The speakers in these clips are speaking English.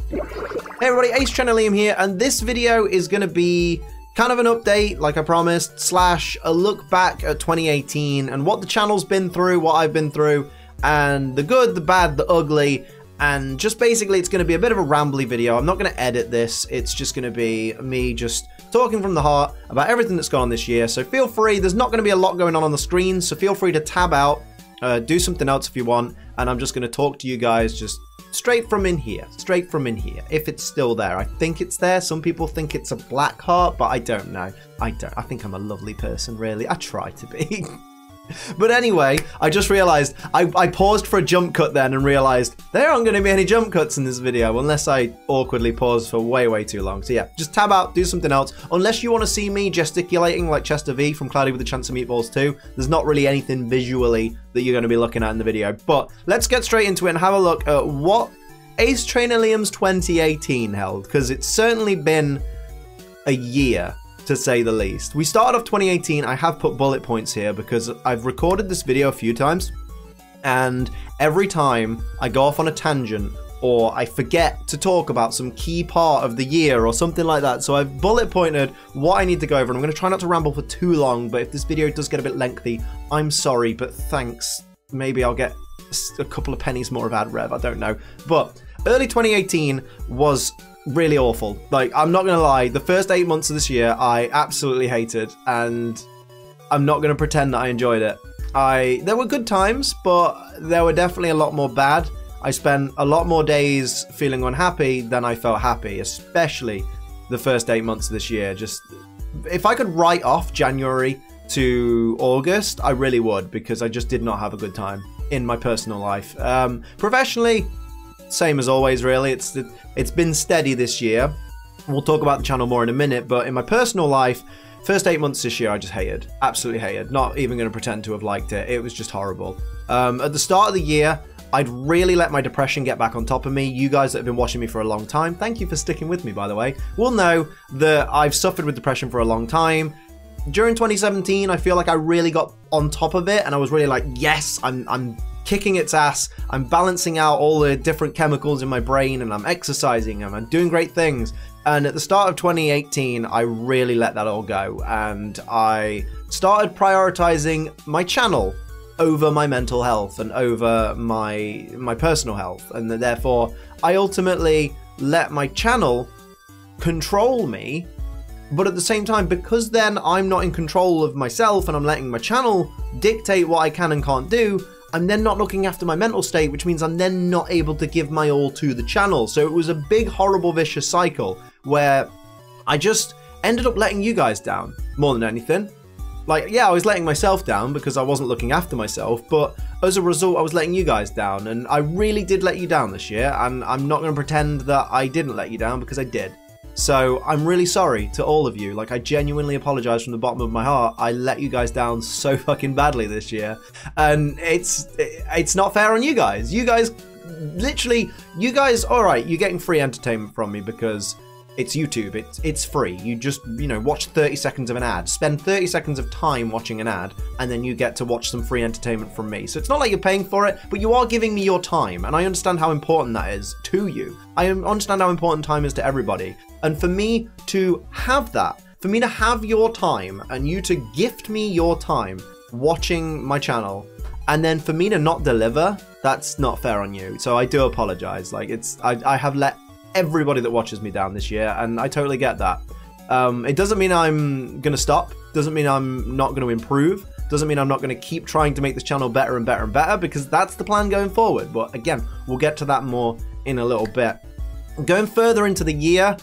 Hey everybody, Ace Trainer Liam here, and this video is going to be kind of an update, like I promised, slash a look back at 2018 and what the channel's been through, what I've been through, and the good, the bad, the ugly, and just basically it's going to be a bit of a rambly video. I'm not going to edit this, it's just going to be me just talking from the heart about everything that's gone on this year, so feel free, there's not going to be a lot going on the screen, so feel free to tab out, do something else if you want, and I'm just going to talk to you guys just straight from in here, if it's still there. I think it's there. Some people think it's a black heart, but I don't know. I think I'm a lovely person, really. I try to be. But anyway, I just realized, I paused for a jump cut then and realized there aren't going to be any jump cuts in this video unless I awkwardly pause for way too long. So yeah, just tab out, do something else. Unless you want to see me gesticulating like Chester V from Cloudy with a Chance of Meatballs 2, there's not really anything visually that you're going to be looking at in the video. But let's get straight into it and have a look at what Ace Trainer Liam's 2018 held, because it's certainly been a year, to say the least. We started off 2018, I have put bullet points here because I've recorded this video a few times, and every time I go off on a tangent or I forget to talk about some key part of the year or something like that, so I've bullet pointed what I need to go over, and I'm going to try not to ramble for too long, but if this video does get a bit lengthy, I'm sorry, but thanks. Maybe I'll get a couple of pennies more of ad rev, I don't know. But early 2018 was really awful. Like, I'm not gonna lie, the first 8 months of this year I absolutely hated, and I'm not gonna pretend that I enjoyed it. There were good times, but there were definitely a lot more bad. I spent a lot more days feeling unhappy than I felt happy, especially the first 8 months of this year. Just, if I could write off January to August, I really would, because I just did not have a good time in my personal life. Professionally, same as always, really. It's been steady this year. We'll talk about the channel more in a minute, but in my personal life, first 8 months this year I just hated. Absolutely hated. Not even going to pretend to have liked it. It was just horrible. At the start of the year, I'd really let my depression get back on top of me. You guys that have been watching me for a long time, thank you for sticking with me, by the way, will know that I've suffered with depression for a long time. During 2017, I feel like I really got on top of it, and I was really like, yes, I'm kicking its ass, I'm balancing out all the different chemicals in my brain, and I'm exercising, and I'm doing great things. And at the start of 2018, I really let that all go, and I started prioritizing my channel over my mental health and over my personal health, and therefore I ultimately let my channel control me. But at the same time, because then I'm not in control of myself and I'm letting my channel dictate what I can and can't do, I'm then not looking after my mental state, which means I'm then not able to give my all to the channel. So it was a big, horrible, vicious cycle where I just ended up letting you guys down more than anything. Like, yeah, I was letting myself down because I wasn't looking after myself, but as a result, I was letting you guys down, and I really did let you down this year, and I'm not going to pretend that I didn't let you down, because I did. So I'm really sorry to all of you. Like, I genuinely apologize from the bottom of my heart. I let you guys down so fucking badly this year, and it's not fair on you guys. You guys, literally, you guys, all right, you're getting free entertainment from me because it's YouTube. It's free. You just, you know, watch 30 seconds of an ad, spend 30 seconds of time watching an ad, and then you get to watch some free entertainment from me. So it's not like you're paying for it, but you are giving me your time, and I understand how important that is to you. I understand how important time is to everybody. And for me to have that, for me to have your time, and you to gift me your time watching my channel, and then for me to not deliver, that's not fair on you. So I do apologize. Like, I have let everybody that watches me down this year, and I totally get that. It doesn't mean I'm gonna stop, doesn't mean I'm not gonna improve, doesn't mean I'm not gonna keep trying to make this channel better and better and better, because that's the plan going forward. But again, we'll get to that more in a little bit. Going further into the year,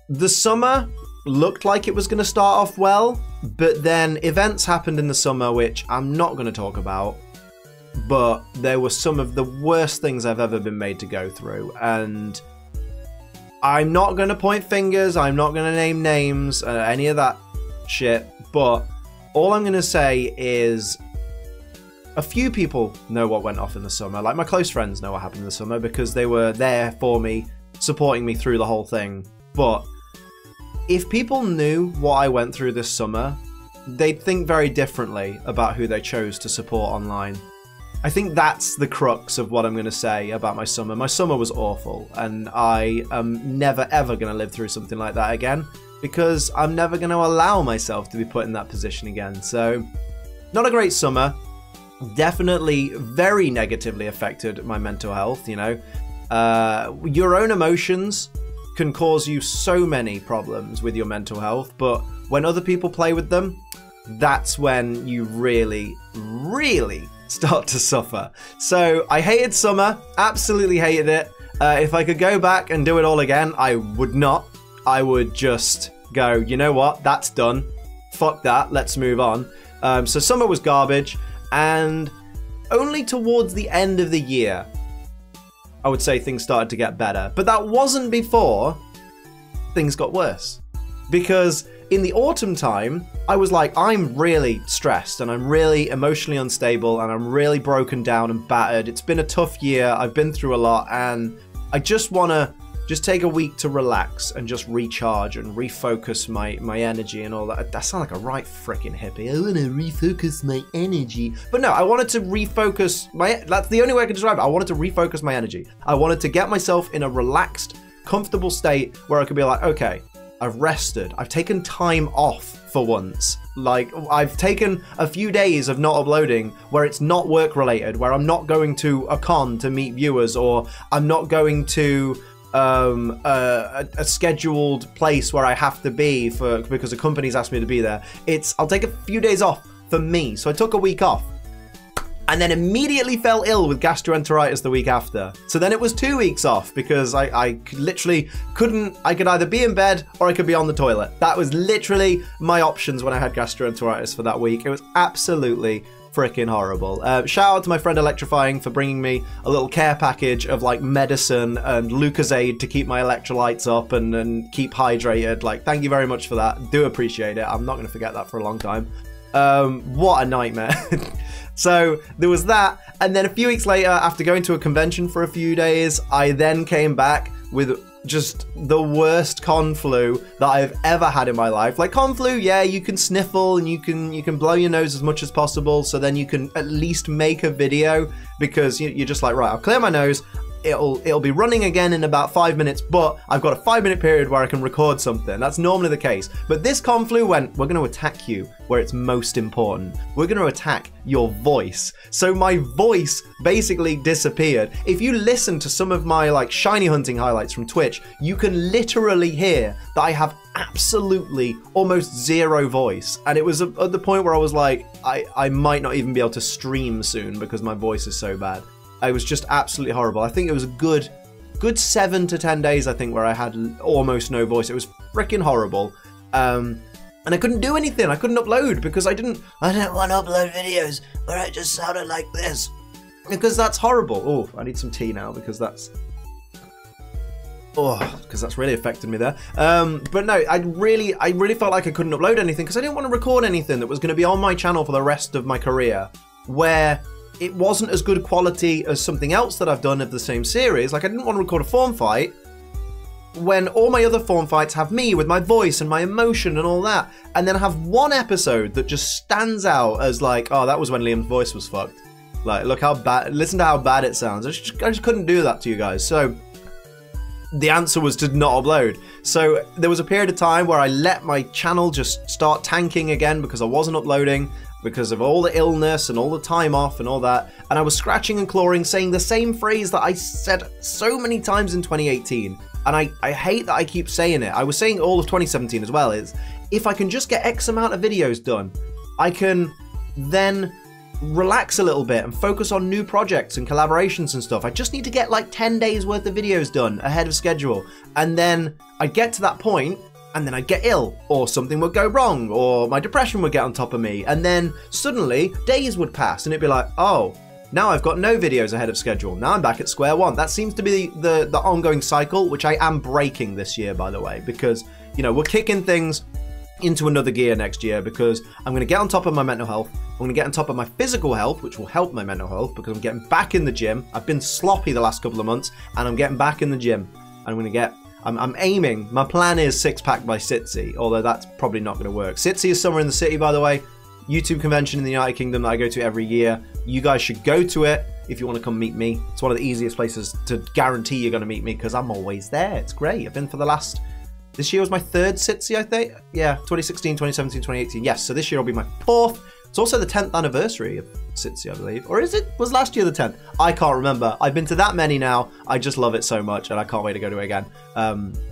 the summer looked like it was going to start off well, but then events happened in the summer which I'm not going to talk about, but there were some of the worst things I've ever been made to go through, and I'm not going to point fingers, I'm not going to name names, any of that shit, but all I'm going to say is a few people know what went off in the summer. Like, my close friends know what happened in the summer because they were there for me, supporting me through the whole thing. But if people knew what I went through this summer, they'd think very differently about who they chose to support online. I think that's the crux of what I'm going to say about my summer. My summer was awful, and I am never ever going to live through something like that again, because I'm never going to allow myself to be put in that position again. So, not a great summer. Definitely very negatively affected my mental health, you know. Your own emotions can cause you so many problems with your mental health, but when other people play with them, that's when you really, really start to suffer. So I hated summer, absolutely hated it. If I could go back and do it all again, I would not. I would just go, you know what, that's done. Fuck that, let's move on. So summer was garbage, and only towards the end of the year, I would say things started to get better. But that wasn't before things got worse. Because in the autumn time, I was like, I'm really stressed and I'm really emotionally unstable and I'm really broken down and battered. It's been a tough year. I've been through a lot, and I just want to just take a week to relax and just recharge and refocus my energy and all that. That sounds like a right freaking hippie. I want to refocus my energy. But no, I wanted to refocus that's the only way I can describe it. I wanted to refocus my energy. I wanted to get myself in a relaxed, comfortable state where I could be like, okay, I've rested. I've taken time off for once. Like, I've taken a few days of not uploading where it's not work related, where I'm not going to a con to meet viewers, or I'm not going to a scheduled place where I have to be because the company's asked me to be there. I'll take a few days off for me. So I took a week off, and then immediately fell ill with gastroenteritis the week after. So then it was 2 weeks off because I literally couldn't. I could either be in bed or I could be on the toilet. That was literally my options when I had gastroenteritis for that week. It was absolutely freaking horrible. Shout out to my friend Electrifying for bringing me a little care package of like medicine and Lucozade to keep my electrolytes up and keep hydrated. Like, thank you very much for that. Do appreciate it. I'm not going to forget that for a long time. What a nightmare. So there was that, and then a few weeks later, after going to a convention for a few days, I then came back with just the worst con flu that I've ever had in my life. Like, con flu, yeah, you can sniffle and you can blow your nose as much as possible, so then you can at least make a video, because you're just like, right, I'll clear my nose, it'll be running again in about 5 minutes, but I've got a 5-minute period where I can record something. That's normally the case. But this con flu went, we're going to attack you where it's most important. We're going to attack your voice. So my voice basically disappeared. If you listen to some of my like shiny hunting highlights from Twitch, you can literally hear that I have absolutely almost zero voice. And it was at the point where I was like, I might not even be able to stream soon because my voice is so bad. It was just absolutely horrible. I think it was a good 7 to 10 days, I think, where I had almost no voice. It was freaking horrible. And I couldn't do anything. I couldn't upload because I didn't want to upload videos where I just sounded like this. Because that's horrible. Oh, I need some tea now because that's really affected me there. But no, I really felt like I couldn't upload anything because I didn't want to record anything that was going to be on my channel for the rest of my career, where it wasn't as good quality as something else that I've done of the same series. Like, I didn't want to record a form fight when all my other form fights have me with my voice and my emotion and all that, and then have one episode that just stands out as like, oh, that was when Liam's voice was fucked. Like, look how bad, listen to how bad it sounds. I just couldn't do that to you guys. So the answer was to not upload. So there was a period of time where I let my channel just start tanking again because I wasn't uploading, because of all the illness and all the time off and all that, and I was scratching and clawing, saying the same phrase that I said so many times in 2018, and I hate that I keep saying it. I was saying all of 2017 as well, is if I can just get X amount of videos done, I can then relax a little bit and focus on new projects and collaborations and stuff. I just need to get like 10 days worth of videos done ahead of schedule, and then I get to that point, and then I'd get ill, or something would go wrong, or my depression would get on top of me, and then suddenly days would pass and it'd be like, oh, now I've got no videos ahead of schedule. Now I'm back at square one. That seems to be the ongoing cycle, which I am breaking this year, by the way, because, you know, we're kicking things into another gear next year, because I'm going to get on top of my mental health. I'm going to get on top of my physical health, which will help my mental health, because I'm getting back in the gym. I've been sloppy the last couple of months, and I'm getting back in the gym. I'm going to get... I'm aiming, my plan is 6-pack by Sitsi, although that's probably not going to work. Sitsi is Summer in the City, by the way. YouTube convention in the United Kingdom that I go to every year. You guys should go to it if you want to come meet me. It's one of the easiest places to guarantee you're going to meet me because I'm always there. It's great. I've been for the last... This year was my 3rd Sitsi, I think. Yeah, 2016, 2017, 2018. Yes, so this year will be my 4th. It's also the 10th anniversary of Sitsi, I believe. Or is it? Was last year the 10th? I can't remember. I've been to that many now. I just love it so much, and I can't wait to go to it again.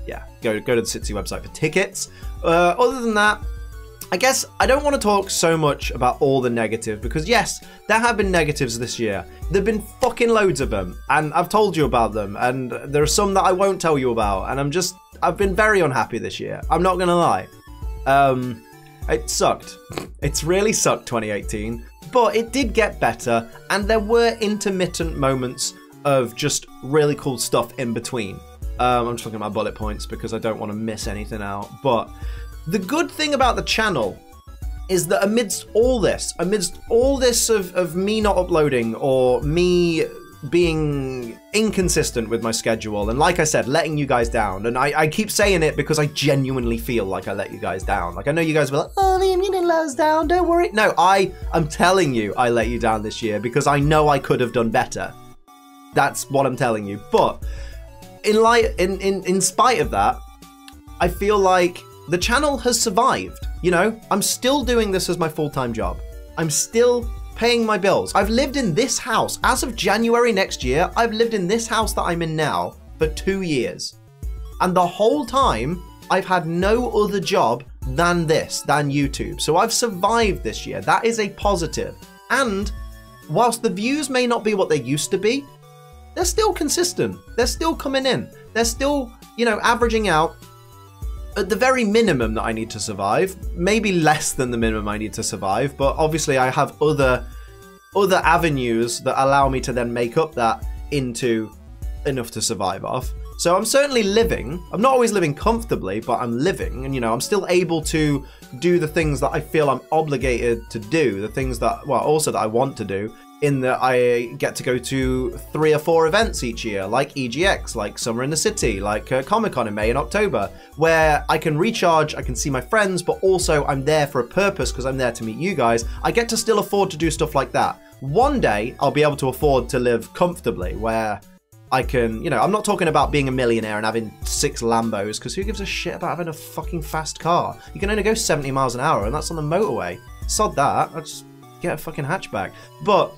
Yeah, go to the Sitsi website for tickets. Other than that, I guess I don't want to talk so much about all the negative, because yes, there have been negatives this year. There have been fucking loads of them, and I've told you about them, and there are some that I won't tell you about, and I've been very unhappy this year. I'm not gonna lie. It sucked. It's really sucked 2018, but it did get better, and there were intermittent moments of just really cool stuff in between. I'm just looking at my bullet points because I don't want to miss anything out, but the good thing about the channel is that amidst all this of me not uploading or me being inconsistent with my schedule, and like I said, letting you guys down, and I keep saying it because I genuinely feel like I let you guys down. Like, I know you guys were like, oh, Liam, you didn't let us down, don't worry. No, I'm telling you I let you down this year because I know I could have done better. That's what I'm telling you. But in spite of that, I feel like the channel has survived. You know, I'm still doing this as my full-time job. I'm still paying my bills. I've lived in this house. As of January next year, I've lived in this house that I'm in now for 2 years. And the whole time, I've had no other job than YouTube. So I've survived this year. That is a positive. And whilst the views may not be what they used to be, they're still consistent. They're still coming in. They're still, you know, averaging out at the very minimum that I need to survive, maybe less than the minimum I need to survive, but obviously I have other avenues that allow me to then make up that into enough to survive off. So I'm certainly living. I'm not always living comfortably, but I'm living, and you know, I'm still able to do the things that I feel I'm obligated to do, the things that, well, also that I want to do, in that I get to go to 3 or 4 events each year, like EGX, like Summer in the City, like Comic-Con in May and October, where I can recharge, I can see my friends, but also I'm there for a purpose because I'm there to meet you guys. I get to still afford to do stuff like that. One day, I'll be able to afford to live comfortably, where I can, you know, I'm not talking about being a millionaire and having 6 Lambos, because who gives a shit about having a fucking fast car? You can only go 70 miles an hour, and that's on the motorway. Sod that, I'll just get a fucking hatchback. But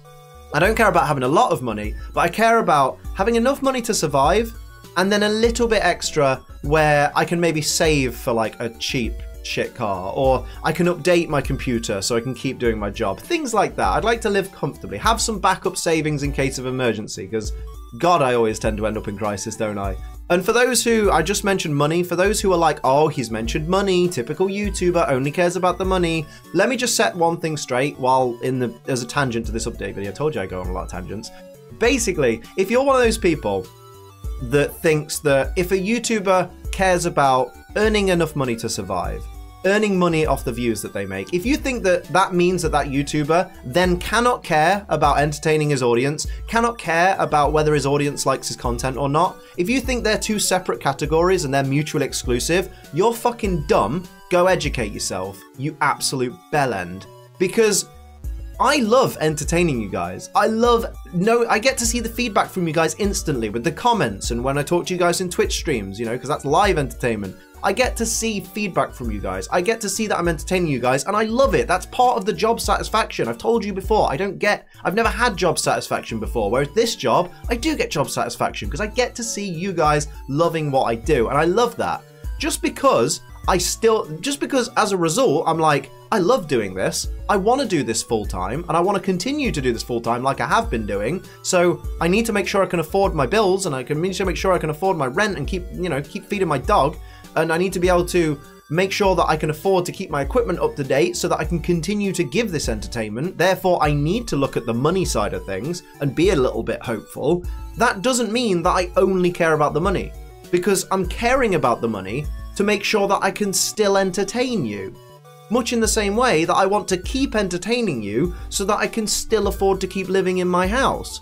I don't care about having a lot of money, but I care about having enough money to survive, and then a little bit extra where I can maybe save for like a cheap shit car, or I can update my computer so I can keep doing my job. Things like that. I'd like to live comfortably, have some backup savings in case of emergency, because God, I always tend to end up in crisis, don't I? And for those who, I just mentioned money, for those who are like, oh, he's mentioned money, typical YouTuber, only cares about the money, let me just set one thing straight while as a tangent to this update video. I told you I go on a lot of tangents. Basically, if you're one of those people that thinks that if a YouTuber cares about earning enough money to survive, earning money off the views that they make, if you think that that means that that YouTuber then cannot care about entertaining his audience, cannot care about whether his audience likes his content or not, if you think they're 2 separate categories and they're mutually exclusive, you're fucking dumb. Go educate yourself, you absolute bellend. Because I love entertaining you guys. I get to see the feedback from you guys instantly with the comments, and when I talk to you guys in Twitch streams, you know, because that's live entertainment. I get to see feedback from you guys. I get to see that I'm entertaining you guys, and I love it. That's part of the job satisfaction. I've told you before, I've never had job satisfaction before, whereas this job, I do get job satisfaction because I get to see you guys loving what I do, and I love that. Just because as a result, I'm like, I love doing this, I want to do this full time, and I want to continue to do this full time like I have been doing, so I need to make sure I can afford my bills, and I need to make sure I can afford my rent and keep feeding my dog, and I need to be able to make sure that I can afford to keep my equipment up to date so that I can continue to give this entertainment. Therefore, I need to look at the money side of things and be a little bit hopeful. That doesn't mean that I only care about the money, because I'm caring about the money to make sure that I can still entertain you. Much in the same way that I want to keep entertaining you so that I can still afford to keep living in my house,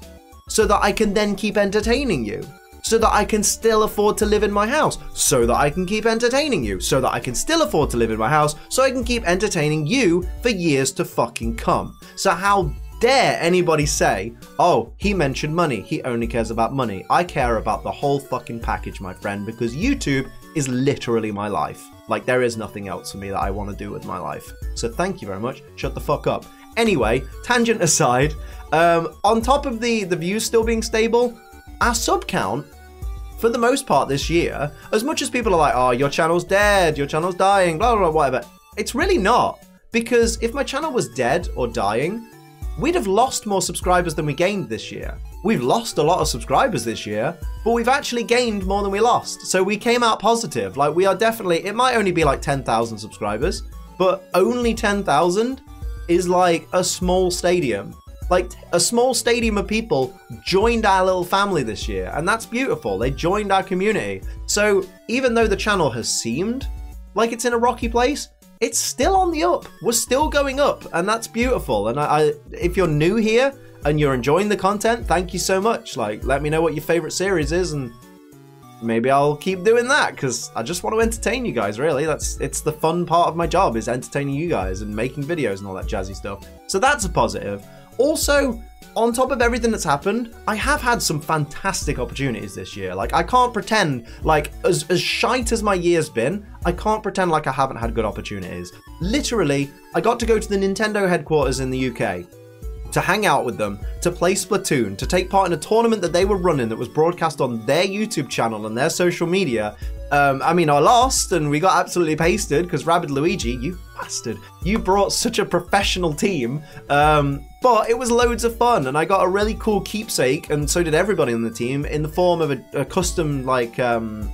so that I can then keep entertaining you, so that I can still afford to live in my house, so that I can keep entertaining you, so that I can still afford to live in my house, so I can keep entertaining you for years to fucking come. So how dare anybody say, oh, he mentioned money, he only cares about money. I care about the whole fucking package, my friend, because YouTube is literally my life. Like, there is nothing else for me that I want to do with my life. So thank you very much. Shut the fuck up. Anyway, tangent aside, on top of the views still being stable, our sub count, for the most part this year, as much as people are like, oh, your channel's dead, your channel's dying, blah, blah, blah, whatever, it's really not. Because if my channel was dead or dying, we'd have lost more subscribers than we gained this year. We've lost a lot of subscribers this year, but we've actually gained more than we lost. So we came out positive. Like, we are definitely, it might only be like 10,000 subscribers, but only 10,000 is like a small stadium. Like, a small stadium of people joined our little family this year, and that's beautiful. They joined our community. So even though the channel has seemed like it's in a rocky place, it's still on the up. We're still going up, and that's beautiful. And if you're new here and you're enjoying the content, thank you so much. Like, let me know what your favorite series is, and maybe I'll keep doing that, because I just want to entertain you guys, really. It's the fun part of my job, is entertaining you guys and making videos and all that jazzy stuff. So that's a positive. Also, on top of everything that's happened, I have had some fantastic opportunities this year. Like, I can't pretend, like, as shite as my year's been, I can't pretend like I haven't had good opportunities. Literally, I got to go to the Nintendo headquarters in the UK to hang out with them, to play Splatoon, to take part in a tournament that they were running that was broadcast on their YouTube channel and their social media. I mean, I lost and we got absolutely pasted because Rabid Luigi, you bastard, you brought such a professional team. But it was loads of fun, and I got a really cool keepsake, and so did everybody on the team, in the form of a custom, like,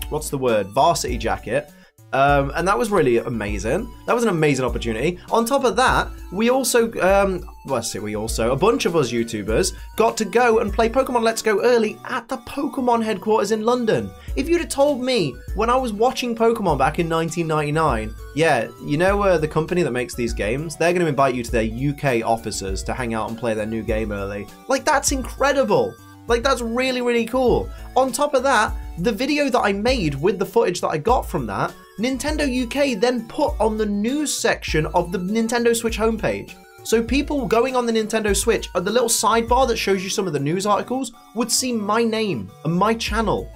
what's the word, varsity jacket. And that was really amazing. That was an amazing opportunity. On top of that, we also, a bunch of us YouTubers got to go and play Pokemon Let's Go early at the Pokemon headquarters in London. If you'd have told me when I was watching Pokemon back in 1999, yeah, you know the company that makes these games? They're going to invite you to their UK offices to hang out and play their new game early. Like, that's incredible. Like, that's really, really cool. On top of that, the video that I made with the footage that I got from that, Nintendo UK then put on the news section of the Nintendo Switch homepage. So people going on the Nintendo Switch, at the little sidebar that shows you some of the news articles, would see my name and my channel,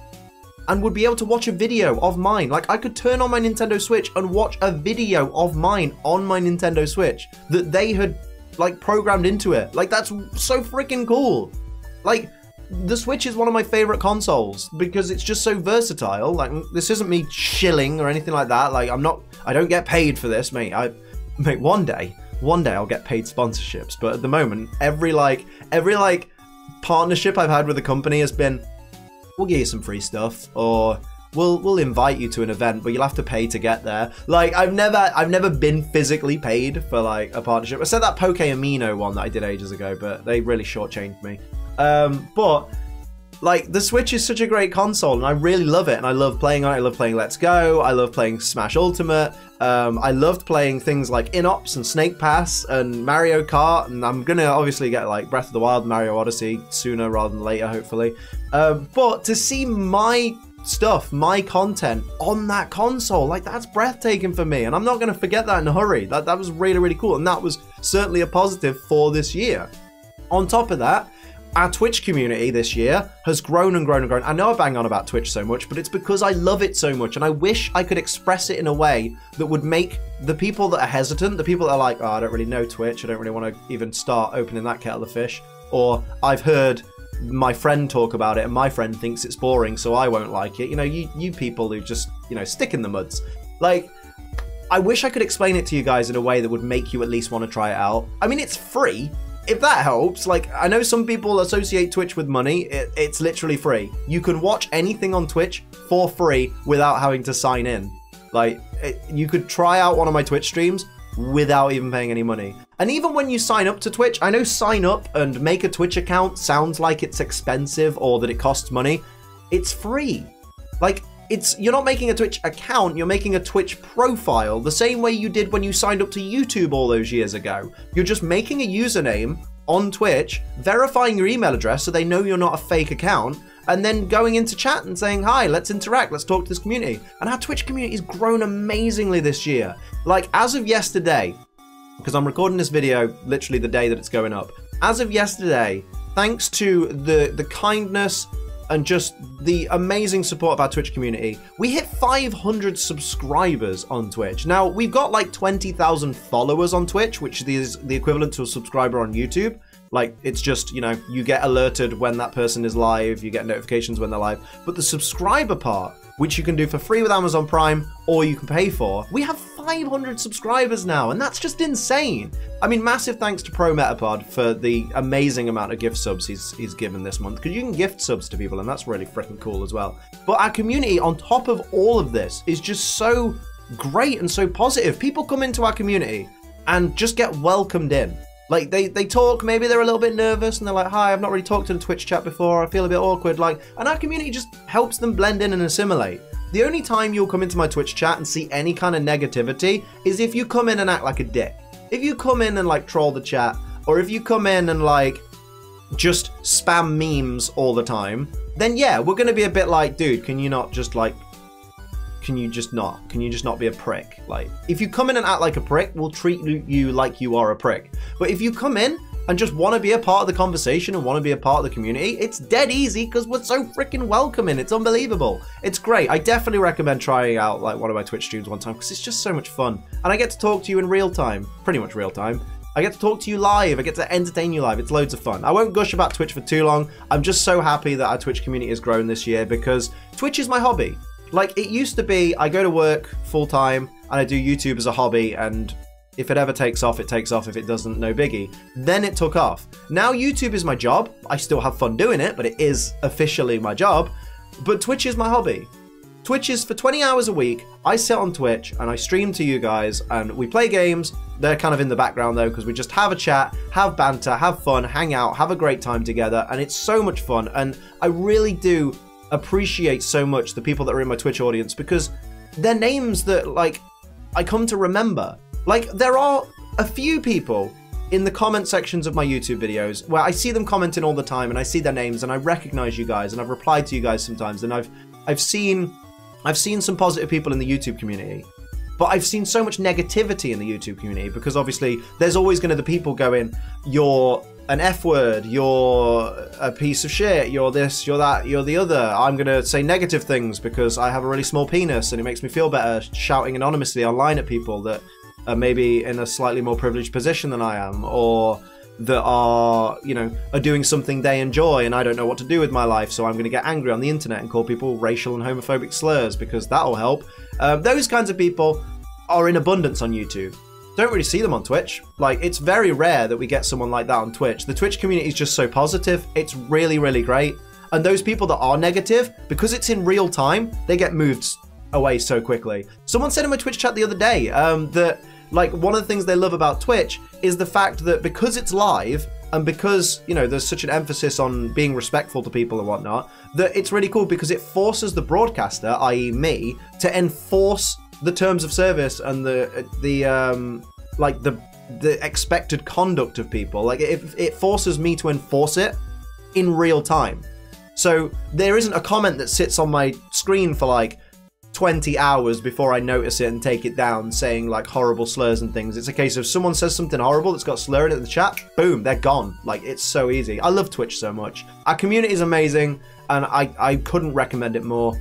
and would be able to watch a video of mine. Like, I could turn on my Nintendo Switch and watch a video of mine on my Nintendo Switch that they had, like, programmed into it. Like, that's so freaking cool. Like, the Switch is one of my favorite consoles because it's just so versatile. Like, this isn't me shilling or anything like that. Like, I don't get paid for this, mate. Mate, one day I'll get paid sponsorships. But at the moment, every partnership I've had with a company has been, we'll give you some free stuff, or we'll invite you to an event, but you'll have to pay to get there. Like, I've never been physically paid for, like, a partnership. I said that Poke Amino one that I did ages ago, but they really shortchanged me. But like, the Switch is such a great console, and I really love it, and I love playing on it. I love playing Let's Go, I love playing Smash Ultimate, I loved playing things like Inops and Snake Pass and Mario Kart, and I'm gonna obviously get, like, Breath of the Wild, Mario Odyssey sooner rather than later, hopefully. But to see my stuff, my content on that console, like, that's breathtaking for me, and I'm not gonna forget that in a hurry. That was really, really cool, and that was certainly a positive for this year. On top of that, our Twitch community this year has grown and grown and grown. I know I bang on about Twitch so much, but it's because I love it so much, and I wish I could express it in a way that would make the people that are hesitant, the people that are like, oh, I don't really know Twitch, I don't really want to even start opening that kettle of fish, or I've heard my friend talk about it and my friend thinks it's boring, so I won't like it. You know, you people who just, you know, stick in the muds. Like, I wish I could explain it to you guys in a way that would make you at least want to try it out. I mean, it's free. If that helps. Like, I know some people associate Twitch with money. It's literally free. You can watch anything on Twitch for free without having to sign in. Like, you could try out one of my Twitch streams without even paying any money. And even when you sign up to Twitch, I know sign up and make a Twitch account sounds like it's expensive or that it costs money. It's free. Like, you're not making a Twitch account, you're making a Twitch profile, the same way you did when you signed up to YouTube all those years ago. You're just making a username on Twitch, verifying your email address so they know you're not a fake account, and then going into chat and saying, hi, let's interact, let's talk to this community. And our Twitch community has grown amazingly this year. Like, as of yesterday, because I'm recording this video literally the day that it's going up, as of yesterday, thanks to the kindness and just the amazing support of our Twitch community, we hit 500 subscribers on Twitch. Now, we've got like 20,000 followers on Twitch, which is the equivalent to a subscriber on YouTube. Like, it's just, you know, you get alerted when that person is live, you get notifications when they're live. But the subscriber part, which you can do for free with Amazon Prime, or you can pay for, we have 500 subscribers now, and that's just insane. I mean, massive thanks to Pro Metapod for the amazing amount of gift subs he's given this month, because you can gift subs to people, and that's really freaking cool as well. But our community, on top of all of this, is just so great and so positive. People come into our community and just get welcomed in. Like, they talk, maybe they're a little bit nervous, and they're like, hi, I've not really talked to the Twitch chat before, I feel a bit awkward, like, and our community just helps them blend in and assimilate. The only time you'll come into my Twitch chat and see any kind of negativity is if you come in and act like a dick. If you come in and, like, troll the chat, or if you come in and, like, just spam memes all the time, then yeah, we're gonna be a bit like, dude, can you not just, like, can you just not be a prick? Like, if you come in and act like a prick, we'll treat you like you are a prick. But if you come in and just want to be a part of the conversation and want to be a part of the community, it's dead easy because we're so freaking welcoming. It's unbelievable. It's great. I definitely recommend trying out like one of my Twitch streams one time because it's just so much fun. And I get to talk to you in real time, pretty much real time. I get to talk to you live. I get to entertain you live. It's loads of fun. I won't gush about Twitch for too long. I'm just so happy that our Twitch community has grown this year because Twitch is my hobby. Like, it used to be, I go to work full-time, and I do YouTube as a hobby, and if it ever takes off, it takes off. If it doesn't, no biggie. Then it took off. Now YouTube is my job. I still have fun doing it, but it is officially my job. But Twitch is my hobby. Twitch is for 20 hours a week. I sit on Twitch, and I stream to you guys, and we play games. They're kind of in the background, though, because we just have a chat, have banter, have fun, hang out, have a great time together, and it's so much fun, and I really do appreciate so much the people that are in my Twitch audience because they're names that, like, I come to remember. Like, there are a few people in the comment sections of my YouTube videos where I see them commenting all the time and I see their names and I recognize you guys and I've replied to you guys sometimes, and I've seen some positive people in the YouTube community. But I've seen so much negativity in the YouTube community because obviously there's always going to be people going, you're an F word, you're a piece of shit, you're this, you're that, you're the other. I'm going to say negative things because I have a really small penis and it makes me feel better shouting anonymously online at people that are maybe in a slightly more privileged position than I am, or that are, you know, are doing something they enjoy and I don't know what to do with my life, so I'm going to get angry on the internet and call people racial and homophobic slurs because that'll help. Those kinds of people are in abundance on YouTube. Don't really see them on Twitch. Like, it's very rare that we get someone like that on Twitch. The Twitch community is just so positive. It's really, really great. And those people that are negative, because it's in real time, they get moved away so quickly. Someone said in my Twitch chat the other day that, like, one of the things they love about Twitch is the fact that because it's live and because, you know, there's such an emphasis on being respectful to people and whatnot, that it's really cool because it forces the broadcaster, i.e. me, to enforce the terms of service and the expected conduct of people. Like, it forces me to enforce it in real time. So there isn't a comment that sits on my screen for like 20 hours before I notice it and take it down saying like horrible slurs and things. It's a case of someone says something horrible that's got slur in it in the chat, boom, they're gone. Like, it's so easy. I love Twitch so much. Our community is amazing and I couldn't recommend it more.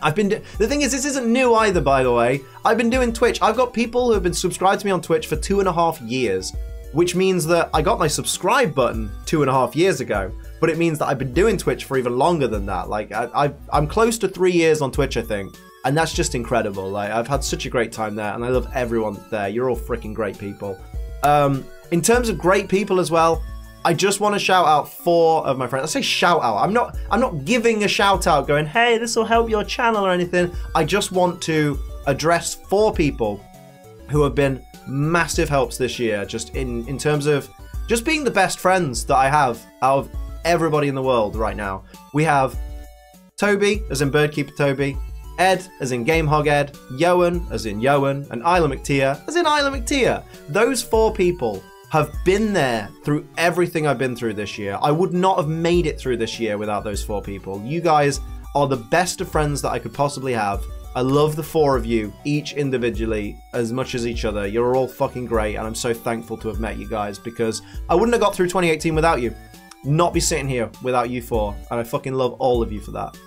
The thing is, this isn't new either, by the way. I've been doing Twitch. I've got people who have been subscribed to me on Twitch for 2.5 years, which means that I got my subscribe button 2.5 years ago, but it means that I've been doing Twitch for even longer than that. Like, I'm close to 3 years on Twitch, I think, and that's just incredible. Like, I've had such a great time there, and I love everyone there. You're all freaking great people. In terms of great people as well, I just want to shout out 4 of my friends. I say shout out. I'm not giving a shout out going, hey, this will help your channel or anything. I just want to address 4 people who have been massive helps this year, just in terms of just being the best friends that I have out of everybody in the world right now. We have Toby, as in Birdkeeper Toby, Ed, as in GameHog Ed, Yoan, as in Yoan, and Isla McTia, as in Isla McTia. Those 4 people have been there through everything I've been through this year. I would not have made it through this year without those 4 people. You guys are the best of friends that I could possibly have, I love the four of you, each individually, as much as each other. You're all fucking great, and I'm so thankful to have met you guys, because I wouldn't have got through 2018 without you. Not be sitting here without you four, and I fucking love all of you for that.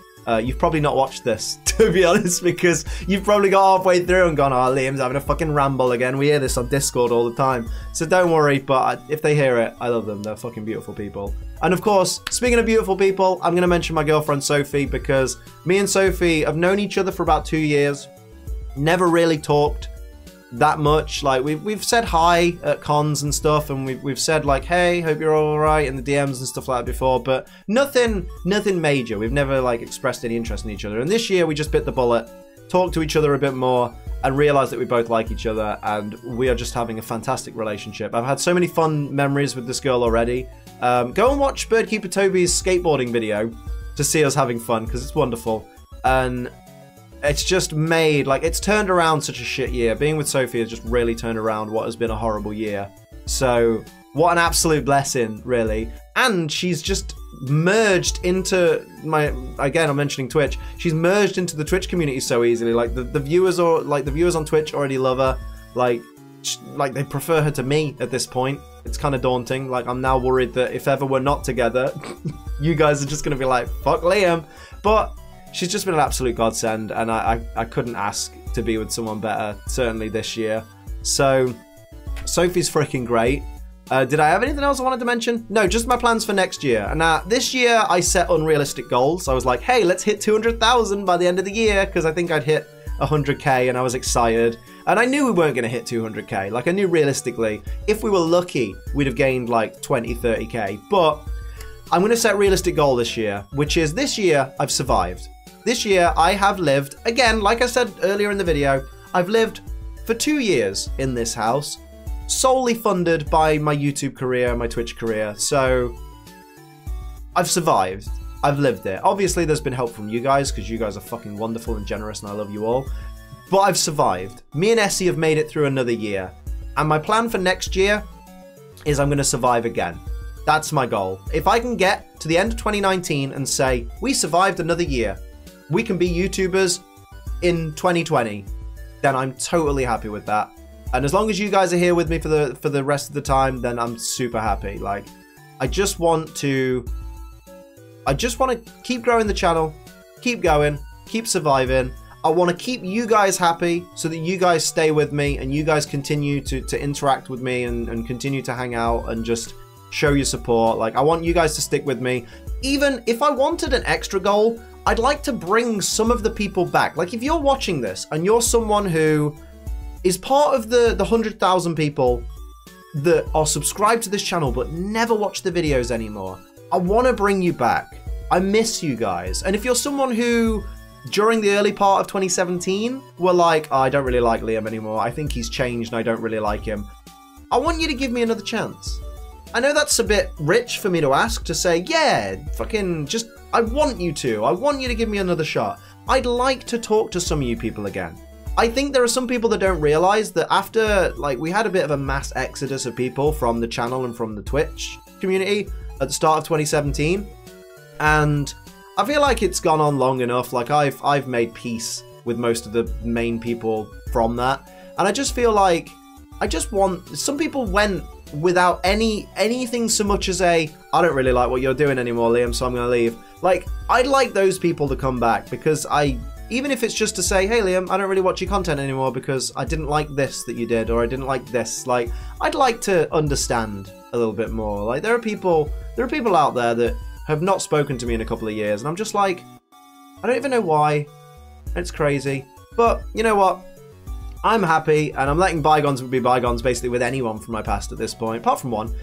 You've probably not watched this, to be honest, because you've probably got halfway through and gone, oh, Liam's having a fucking ramble again. We hear this on Discord all the time. So don't worry, but if they hear it, I love them. They're fucking beautiful people. And of course, speaking of beautiful people, I'm going to mention my girlfriend, Sophie, because me and Sophie have known each other for about 2 years. Never really talked that much. Like, we've said hi at cons and stuff, and we've said like, hey, hope you're all right in the DMs and stuff like that before, but nothing major. We've never like expressed any interest in each other. And this year we just bit the bullet, talked to each other a bit more, and realized that we both like each other, and we are just having a fantastic relationship. I've had so many fun memories with this girl already. Go and watch Birdkeeper Toby's skateboarding video to see us having fun, because it's wonderful. And it's just made, like, it's turned around such a shit year. Being with Sophie has just really turned around what has been a horrible year. So, what an absolute blessing, really. And she's just merged into again, I'm mentioning Twitch. She's merged into the Twitch community so easily. Like, the viewers on Twitch already love her. Like they prefer her to me at this point. It's kind of daunting. Like, I'm now worried that if ever we're not together, you guys are just going to be like, fuck Liam. But she's just been an absolute godsend, and I couldn't ask to be with someone better, certainly this year. So, Sophie's freaking great. Did I have anything else I wanted to mention? No, just my plans for next year. Now, this year I set unrealistic goals. I was like, hey, let's hit 200,000 by the end of the year, because I think I'd hit 100k, and I was excited. And I knew we weren't going to hit 200k. Like, I knew realistically, if we were lucky, we'd have gained like 20, 30k. But I'm going to set a realistic goal this year, which is this year I've survived. This year I have lived, again, like I said earlier in the video, I've lived for 2 years in this house, solely funded by my YouTube career, my Twitch career. So I've survived. I've lived it. Obviously, there's been help from you guys, because you guys are fucking wonderful and generous, and I love you all. But I've survived. Me and Essie have made it through another year. And my plan for next year is I'm going to survive again. That's my goal. If I can get to the end of 2019 and say, we survived another year, we can be YouTubers in 2020, then I'm totally happy with that. And as long as you guys are here with me for the rest of the time, then I'm super happy. Like, I just want to keep growing the channel, keep going, keep surviving. I want to keep you guys happy so that you guys stay with me and you guys continue to interact with me and continue to hang out and just show your support. Like, I want you guys to stick with me. Even if I wanted an extra goal, I'd like to bring some of the people back. Like, if you're watching this and you're someone who is part of the 100,000 people that are subscribed to this channel but never watch the videos anymore, I want to bring you back. I miss you guys. And if you're someone who, during the early part of 2017, were like, oh, I don't really like Liam anymore, I think he's changed and I don't really like him, I want you to give me another chance. I know that's a bit rich for me to ask, to say, yeah, fucking just, I want you to give me another shot. I'd like to talk to some of you people again. I think there are some people that don't realize that after, like, we had a bit of a mass exodus of people from the channel and from the Twitch community at the start of 2017, and I feel like it's gone on long enough. Like, I've made peace with most of the main people from that, and I just feel like I just want, some people went without anything so much as a, I don't really like what you're doing anymore, Liam, so I'm gonna leave. Like, I'd like those people to come back, because even if it's just to say, hey Liam, I don't really watch your content anymore because I didn't like this that you did, or I didn't like this. Like, I'd like to understand a little bit more. Like, there are people out there that have not spoken to me in a couple of years, and I'm just like, I don't even know why. It's crazy. But you know what? I'm happy, and I'm letting bygones be bygones basically with anyone from my past at this point, apart from one.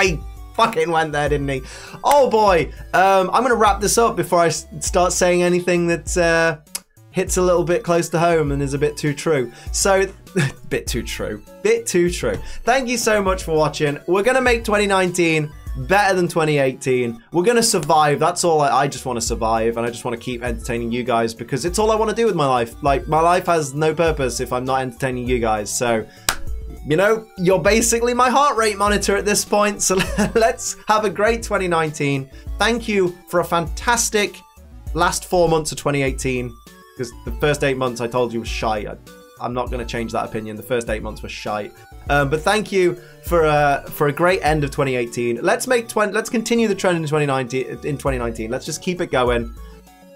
He fucking went there, didn't he? Oh boy. I'm going to wrap this up before I start saying anything that hits a little bit close to home and is a bit too true. So, bit too true. Thank you so much for watching. We're going to make 2019 better than 2018. We're gonna survive. That's all. I just want to survive, and I just want to keep entertaining you guys, because it's all I want to do with my life. Like, my life has no purpose if I'm not entertaining you guys. So, you know, you're basically my heart rate monitor at this point. So let's have a great 2019. Thank you for a fantastic last 4 months of 2018, because the first 8 months I told you was shite. I'm not going to change that opinion. The first 8 months were shite. But thank you for a great end of 2018. Let's continue the trend in 2019. Let's just keep it going.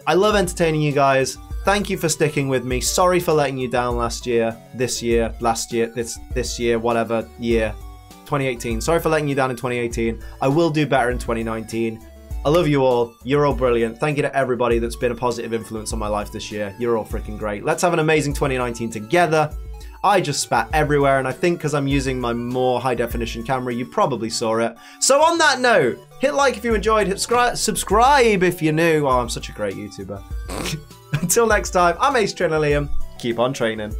I love entertaining you guys. Thank you for sticking with me. Sorry for letting you down last year, this year, last year, this year, whatever year, 2018. Sorry for letting you down in 2018. I will do better in 2019. I love you all. You're all brilliant. Thank you to everybody that's been a positive influence on my life this year. You're all freaking great. Let's have an amazing 2019 together. I just spat everywhere, and I think because I'm using my more high-definition camera, you probably saw it. So on that note, hit like if you enjoyed, subscribe if you're new. Oh, I'm such a great YouTuber. Until next time, I'm Ace Trainer Liam. Keep on training.